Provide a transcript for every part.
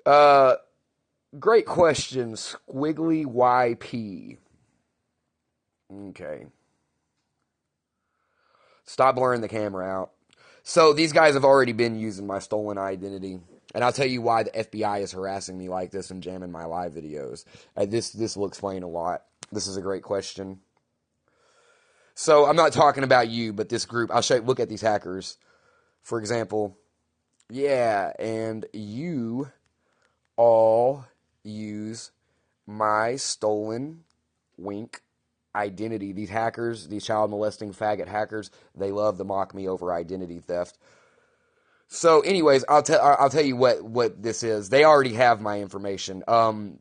Uh, Great question, Squiggly YP. Okay. Stop blurring the camera out. So these guys have already been using my stolen identity. And I'll tell you why the FBI is harassing me like this and jamming my live videos. This will explain a lot. This is a great question. So I'm not talking about you, but this group. I'll show you. Look at these hackers. For example, yeah, and you all use my stolen wink identity. These hackers, these child molesting faggot hackers, they love to mock me over identity theft. So, anyways, I'll tell you what this is. They already have my information.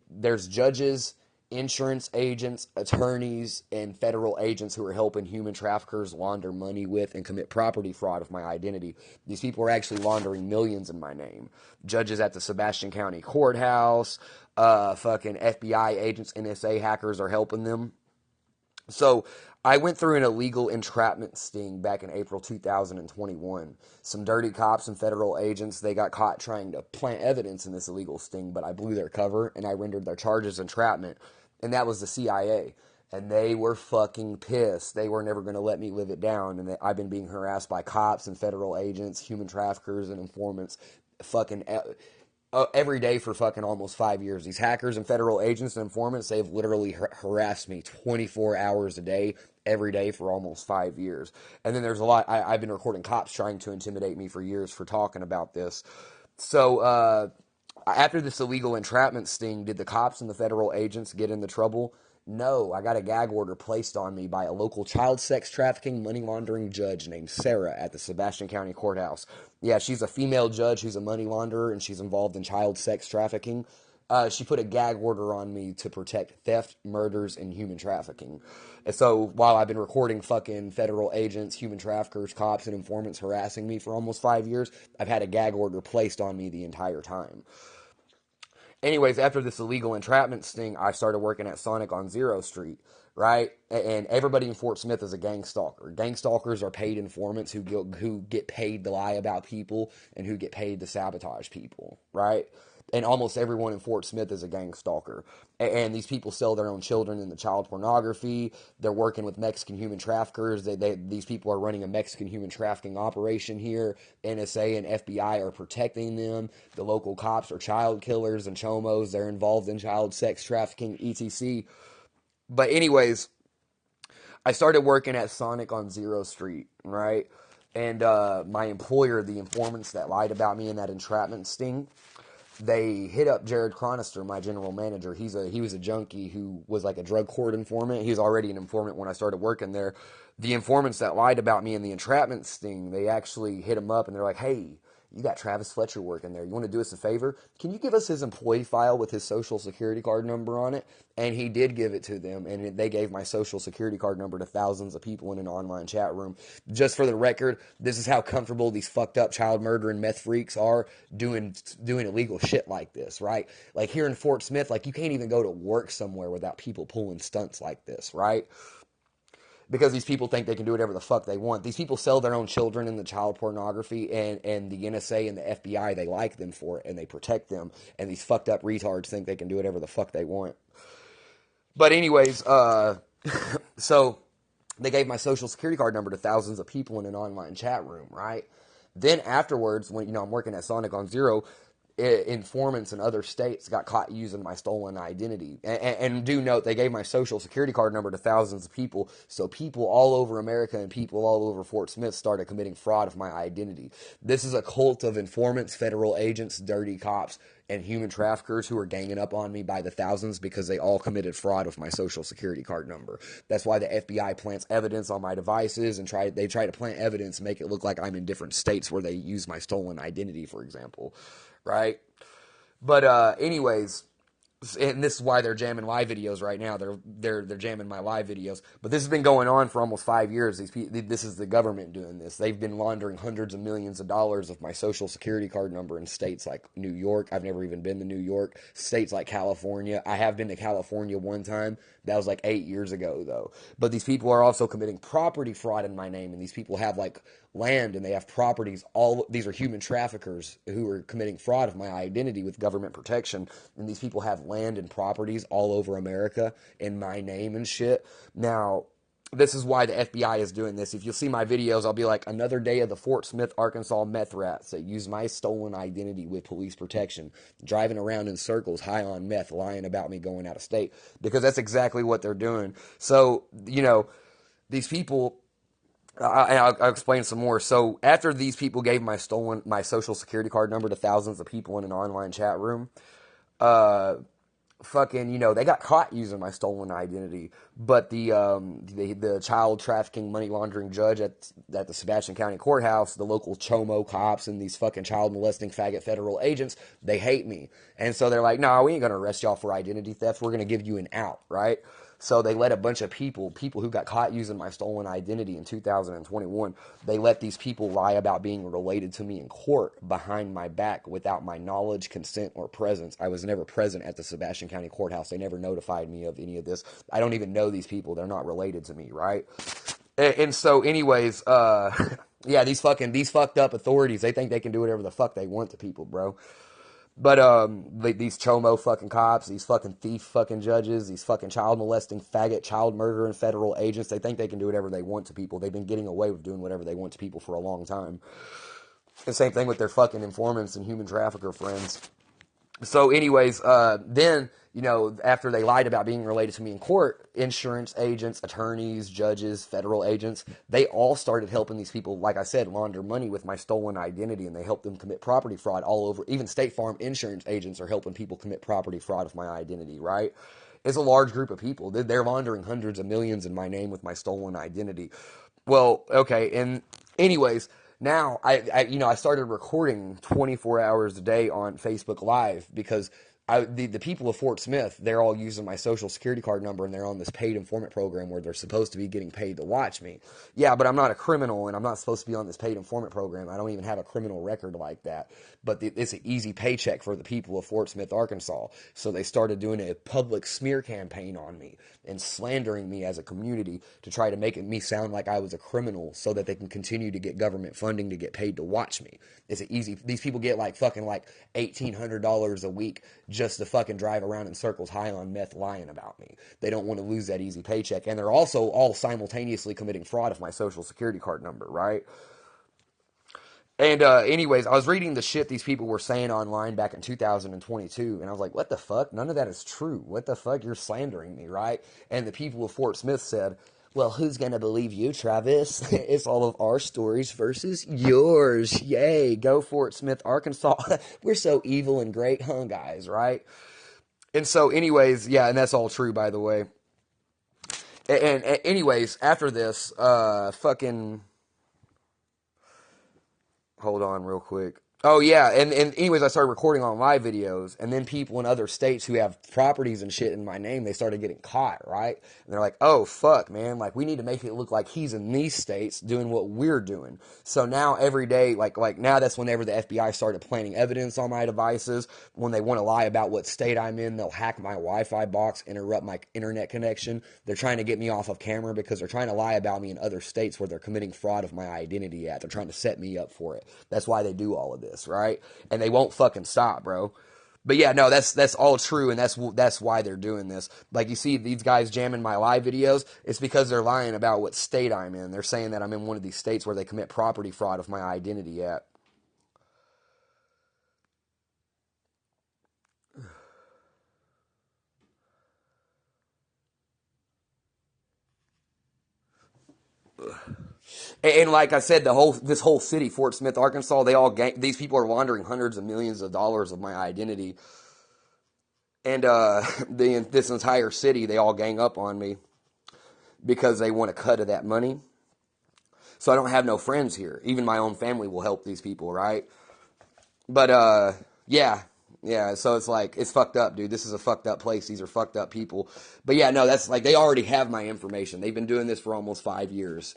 There's judges, insurance agents, attorneys, and federal agents who are helping human traffickers launder money with and commit property fraud of my identity. These people are actually laundering millions in my name. Judges at the Sebastian County Courthouse, fucking FBI agents, NSA hackers are helping them. So I went through an illegal entrapment sting back in April 2021. Some dirty cops and federal agents, they got caught trying to plant evidence in this illegal sting, but I blew their cover and I rendered their charges entrapment. And that was the CIA. And they were fucking pissed. They were never going to let me live it down. And I've been being harassed by cops and federal agents, human traffickers, and informants fucking every day for fucking almost 5 years. These hackers and federal agents and informants, they've literally harassed me 24 hours a day, every day for almost 5 years. And then there's a lot, I've been recording cops trying to intimidate me for years for talking about this. So, after this illegal entrapment sting, did the cops and the federal agents get into trouble? No, I got a gag order placed on me by a local child sex trafficking money laundering judge named Sarah at the Sebastian County Courthouse. Yeah, she's a female judge who's a money launderer and she's involved in child sex trafficking. She put a gag order on me to protect theft, murders, and human trafficking. And so while I've been recording fucking federal agents, human traffickers, cops, and informants harassing me for almost 5 years, I've had a gag order placed on me the entire time. Anyways, after this illegal entrapment sting, I started working at Sonic on Zero Street, right? And everybody in Fort Smith is a gang stalker. Gang stalkers are paid informants who get paid to lie about people and who get paid to sabotage people, right? And almost everyone in Fort Smith is a gang stalker. And these people sell their own children into child pornography. They're working with Mexican human traffickers. These people are running a Mexican human trafficking operation here. NSA and FBI are protecting them. The local cops are child killers and chomos. They're involved in child sex trafficking, etc. But anyways, I started working at Sonic on Zero Street, right? And my employer, the informants that lied about me in that entrapment sting, they hit up Jared Chronister, my general manager. He was a junkie who was like a drug court informant. He was already an informant when I started working there. The informants that lied about me in the entrapment sting, they actually hit him up and they're like, "Hey, you got Travis Fletcher working there. You want to do us a favor? Can you give us his employee file with his social security card number on it?" And he did give it to them, and they gave my social security card number to thousands of people in an online chat room. Just for the record, this is how comfortable these fucked up child murder and meth freaks are doing illegal shit like this, right? Like here in Fort Smith, like you can't even go to work somewhere without people pulling stunts like this, right? Because these people think they can do whatever the fuck they want. These people sell their own children in the child pornography, and the NSA and the FBI, they like them for it, and they protect them, and these fucked up retards think they can do whatever the fuck they want. But anyways, so they gave my social security card number to thousands of people in an online chat room, right? Then afterwards, when I'm working at Sonic on Zero, informants in other states got caught using my stolen identity. And do note, they gave my social security card number to thousands of people, so people all over America and people all over Fort Smith started committing fraud of my identity. This is a cult of informants, federal agents, dirty cops, and human traffickers who are ganging up on me by the thousands because they all committed fraud with my social security card number. That's why the FBI plants evidence on my devices and they try to plant evidence and make it look like I'm in different states where they use my stolen identity, for example. Right? But anyways, and this is why they're jamming live videos right now. They're jamming my live videos. But this has been going on for almost 5 years. This is the government doing this. They've been laundering hundreds of millions of dollars of my social security card number in states like New York. I've never even been to New York. States like California. I have been to California one time. That was like 8 years ago, though. But these people are also committing property fraud in my name, and these people have like land and they have properties. All these are human traffickers who are committing fraud of my identity with government protection. And these people have land and properties all over America in my name and shit. Now, this is why the FBI is doing this. If you'll see my videos, I'll be like, another day of the Fort Smith, Arkansas meth rats that use my stolen identity with police protection, driving around in circles, high on meth, lying about me going out of state. Because that's exactly what they're doing. So, you know, these people, I'll explain some more. So after these people gave my social security card number to thousands of people in an online chat room, fucking, you know, they got caught using my stolen identity, but the child trafficking, money laundering judge at the Sebastian County Courthouse, the local chomo cops, and these fucking child molesting faggot federal agents, they hate me, and so they're like, "No, we ain't gonna arrest y'all for identity theft. We're gonna give you an out," right? So they let a bunch of people who got caught using my stolen identity in 2021, they let these people lie about being related to me in court behind my back without my knowledge, consent, or presence. I was never present at the Sebastian County Courthouse. They never notified me of any of this. I don't even know these people. They're not related to me, right? And so anyways, yeah, these fucked up authorities, they think they can do whatever the fuck they want to people, bro. But these chomo fucking cops, these fucking thief fucking judges, these fucking child molesting faggot, child murdering federal agents, they think they can do whatever they want to people. They've been getting away with doing whatever they want to people for a long time. The same thing with their fucking informants and human trafficker friends. So anyways, then, you know, after they lied about being related to me in court, insurance agents, attorneys, judges, federal agents, they all started helping these people, like I said, launder money with my stolen identity, and they helped them commit property fraud all over. Even State Farm insurance agents are helping people commit property fraud with my identity, right? It's a large group of people. They're laundering hundreds of millions in my name with my stolen identity. Well, okay, and anyways, now I started recording 24 hours a day on Facebook Live because the people of Fort Smith, they're all using my social security card number, and they're on this paid informant program where they're supposed to be getting paid to watch me. Yeah, but I'm not a criminal, and I'm not supposed to be on this paid informant program. I don't even have a criminal record like that. But it's an easy paycheck for the people of Fort Smith, Arkansas. So they started doing a public smear campaign on me and slandering me as a community to try to make me sound like I was a criminal so that they can continue to get government funding to get paid to watch me. It's an easy. These people get like $1,800 a week just to fucking drive around in circles high on meth lying about me. They don't want to lose that easy paycheck. And they're also all simultaneously committing fraud of my social security card number, right? And anyways, I was reading the shit these people were saying online back in 2022, and I was like, what the fuck? None of that is true. What the fuck? You're slandering me, right? And the people of Fort Smith said, well, who's going to believe you, Travis? It's all of our stories versus yours. Yay, go Fort Smith, Arkansas. We're so evil and great, huh, guys, right? And so anyways, yeah, and that's all true, by the way. And anyways, after this, fucking... Hold on real quick. Oh, yeah, and anyways, I started recording on live videos, and then people in other states who have properties and shit in my name, they started getting caught, right? And they're like, oh, fuck, man, like, we need to make it look like he's in these states doing what we're doing. So now every day, like now that's whenever the FBI started planting evidence on my devices. When they want to lie about what state I'm in, they'll hack my Wi-Fi box, interrupt my internet connection. They're trying to get me off of camera because they're trying to lie about me in other states where they're committing fraud of my identity at. They're trying to set me up for it. That's why they do all of this. Right? And they won't fucking stop, bro. But yeah, no, that's all true, and that's why they're doing this. Like, you see these guys jamming my live videos, it's because they're lying about what state I'm in. They're saying that I'm in one of these states where they commit property fraud of my identity at. And like I said, this whole city, Fort Smith, Arkansas, these people are laundering hundreds of millions of dollars of my identity. And this entire city, they all gang up on me because they want a cut of that money. So I don't have no friends here. Even my own family will help these people, right? But yeah. So it's like, it's fucked up, dude. This is a fucked up place. These are fucked up people. But yeah, no, that's like, they already have my information. They've been doing this for almost 5 years.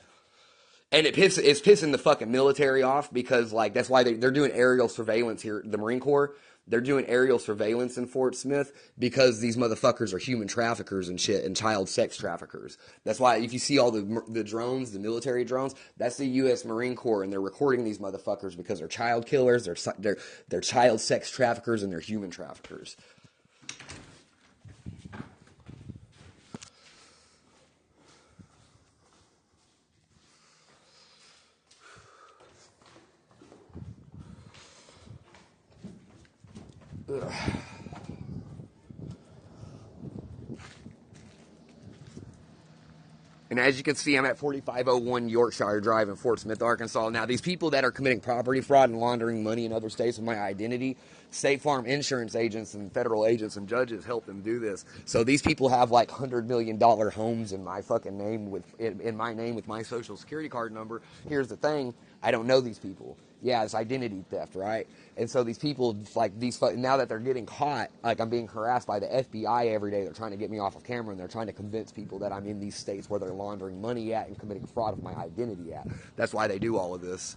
And it's pissing the fucking military off because, like, that's why they're doing aerial surveillance here, the Marine Corps. They're doing aerial surveillance in Fort Smith because these motherfuckers are human traffickers and shit and child sex traffickers. That's why if you see all the drones, the military drones, that's the U.S. Marine Corps, and they're recording these motherfuckers because they're child killers, they're child sex traffickers, and they're human traffickers. Ugh. And as you can see, I'm at 4501 Yorkshire Drive in Fort Smith, Arkansas. Now, these people that are committing property fraud and laundering money in other states with my identity, State Farm insurance agents and federal agents and judges help them do this. So these people have like $100 million homes in my fucking name in my name with my social security card number. Here's the thing. I don't know these people. Yeah, it's identity theft, right? And so these people, like now that they're getting caught, like I'm being harassed by the FBI every day. They're trying to get me off of camera, and they're trying to convince people that I'm in these states where they're laundering money at and committing fraud of my identity at. That's why they do all of this.